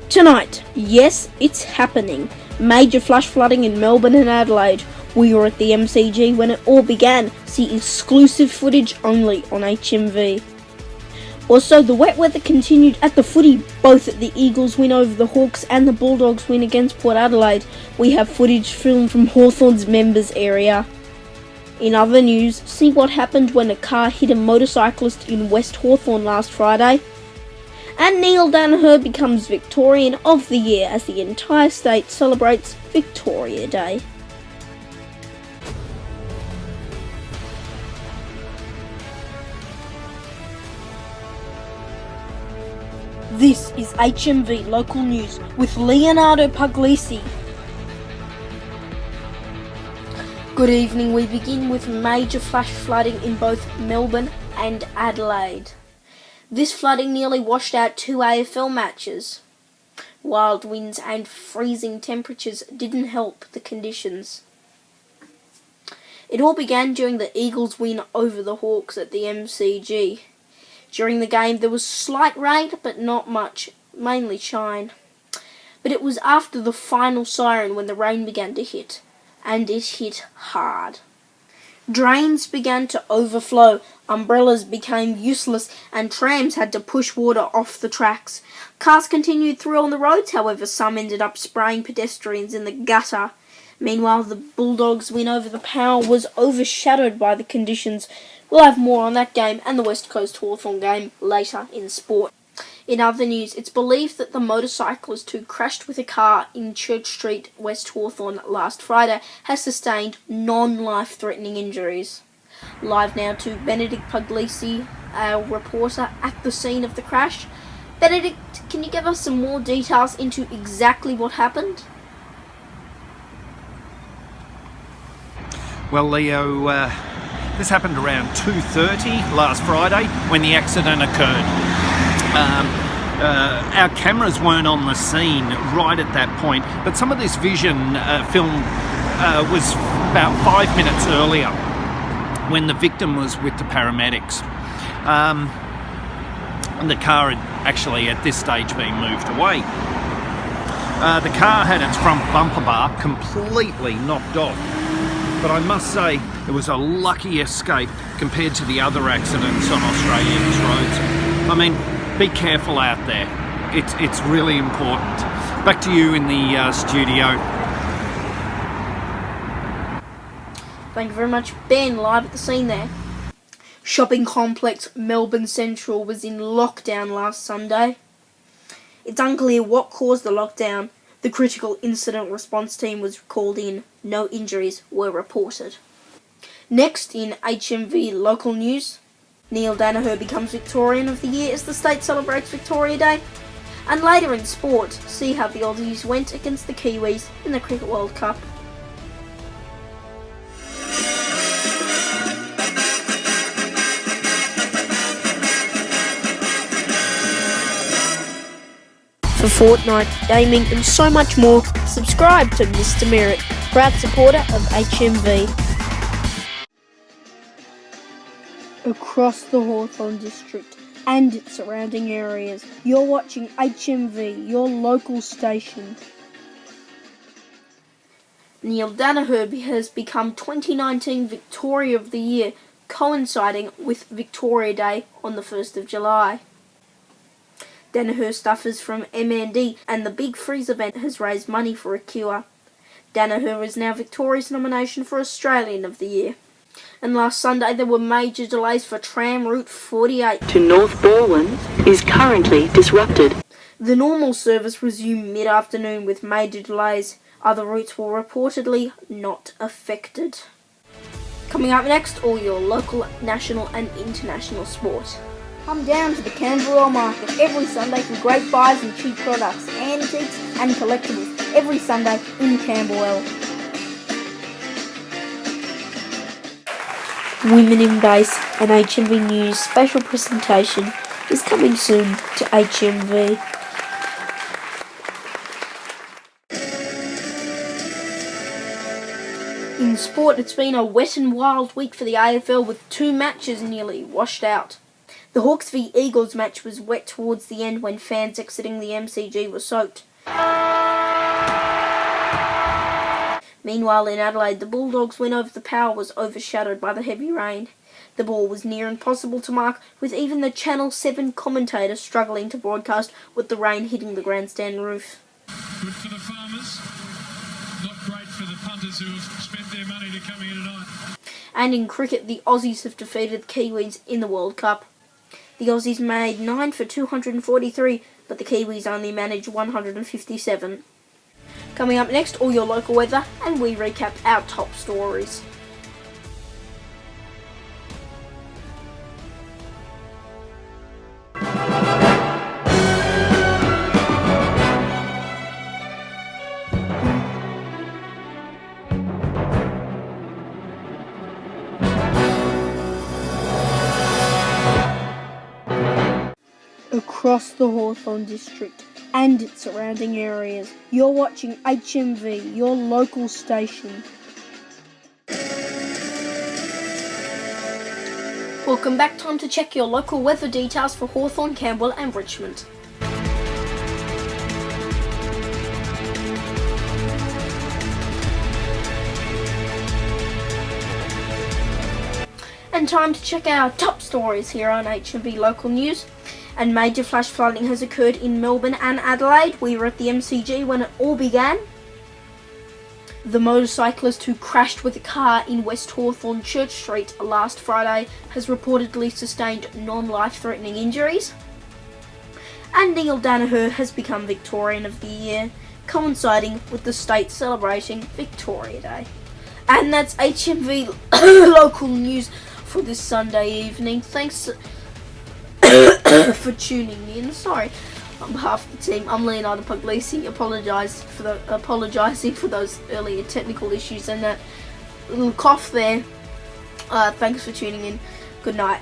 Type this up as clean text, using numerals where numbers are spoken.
Tonight, yes, it's happening. Major flash flooding in Melbourne and Adelaide. We were at the MCG when it all began. See exclusive footage only on HMV. Also, the wet weather continued at the footy. Both the Eagles win over the Hawks and the Bulldogs win against Port Adelaide. We have footage filmed from Hawthorn's members area. In other news, see what happened when a car hit a motorcyclist in West Hawthorn last Friday. And Neil Danaher becomes Victorian of the Year as the entire state celebrates Victoria Day. This is HMV Local News with Leonardo Puglisi. Good evening. We begin with major flash flooding in both Melbourne and Adelaide. This flooding nearly washed out 2 AFL matches. Wild winds and freezing temperatures didn't help the conditions. It all began during the Eagles' win over the Hawks at the MCG. During the game there was slight rain, but not much, mainly shine. But it was after the final siren when the rain began to hit, and it hit hard. Drains began to overflow, umbrellas became useless, and trams had to push water off the tracks. Cars continued through on the roads, however some ended up spraying pedestrians in the gutter. Meanwhile, the Bulldogs' win over the Power was overshadowed by the conditions. We'll have more on that game and the West Coast Hawthorn game later in sport. In other news, it's believed that the motorcyclist who crashed with a car in Church Street, West Hawthorn last Friday has sustained non-life-threatening injuries. Live now to Benedict Puglisi, our reporter at the scene of the crash. Benedict, can you give us some more details into exactly what happened? Well, Leo, this happened around 2:30 last Friday when the accident occurred. Our cameras weren't on the scene right at that point, but some of this vision film was about 5 minutes earlier when the victim was with the paramedics. And the car had actually at this stage been moved away. The car had its front bumper bar completely knocked off, but I must say it was a lucky escape compared to the other accidents on Australia's roads. I mean, be careful out there. It's really important. Back to you in the studio. Thank you very much, Ben, live at the scene there. Shopping complex Melbourne Central was in lockdown last Sunday. It's unclear what caused the lockdown. The critical incident response team was called in. No injuries were reported. Next in HMV local news, Neil Danaher becomes Victorian of the Year as the state celebrates Victoria Day. And later in sport, see how the Aussies went against the Kiwis in the Cricket World Cup. For Fortnite, gaming and so much more, subscribe to Mr. Merritt, proud supporter of HMV. Across the Hawthorn district and its surrounding areas, you're watching HMV, your local station. Neil Danaher has become 2019 Victoria of the Year, coinciding with Victoria Day on the 1st of July. Danaher suffers from MND, and the Big Freeze event has raised money for a cure. Danaher is now Victoria's nomination for Australian of the Year. And last Sunday there were major delays for tram route 48 to North Balwyn is currently disrupted. The normal service resumed mid-afternoon with major delays. Other routes were reportedly not affected. Coming up next, all your local, national and international sport. Come down to the Camberwell Market every Sunday for great buys and cheap products, antiques and collectibles every Sunday in Camberwell. Women in Base and HMV News special presentation is coming soon to HMV. In sport, it's been a wet and wild week for the AFL with 2 matches nearly washed out. The Hawks v Eagles match was wet towards the end when fans exiting the MCG were soaked. Meanwhile, in Adelaide, the Bulldogs' win over the Power was overshadowed by the heavy rain. The ball was near impossible to mark, with even the Channel 7 commentator struggling to broadcast with the rain hitting the grandstand roof. Good for the farmers, not great for the punters who have spent their money to come here tonight. And in cricket, the Aussies have defeated the Kiwis in the World Cup. The Aussies made 9 for 243, but the Kiwis only managed 157. Coming up next, all your local weather, and we recap our top stories. Across the Hawthorn district and its surrounding areas, you're watching HMV, your local station. Welcome back. Time to check your local weather details for Hawthorn, Campbell and Richmond. And time to check our top stories here on HMV Local News. And major flash flooding has occurred in Melbourne and Adelaide. We were at the MCG when it all began. The motorcyclist who crashed with a car in West Hawthorn Church Street last Friday has reportedly sustained non-life-threatening injuries. And Neil Danaher has become Victorian of the Year, coinciding with the state celebrating Victoria Day. And that's HMV Local News for this Sunday evening. Thanks for tuning in. Sorry, on behalf of the team, I'm Leonardo Puglisi. Apologising for those earlier technical issues and that little cough there. Thanks for tuning in. Good night.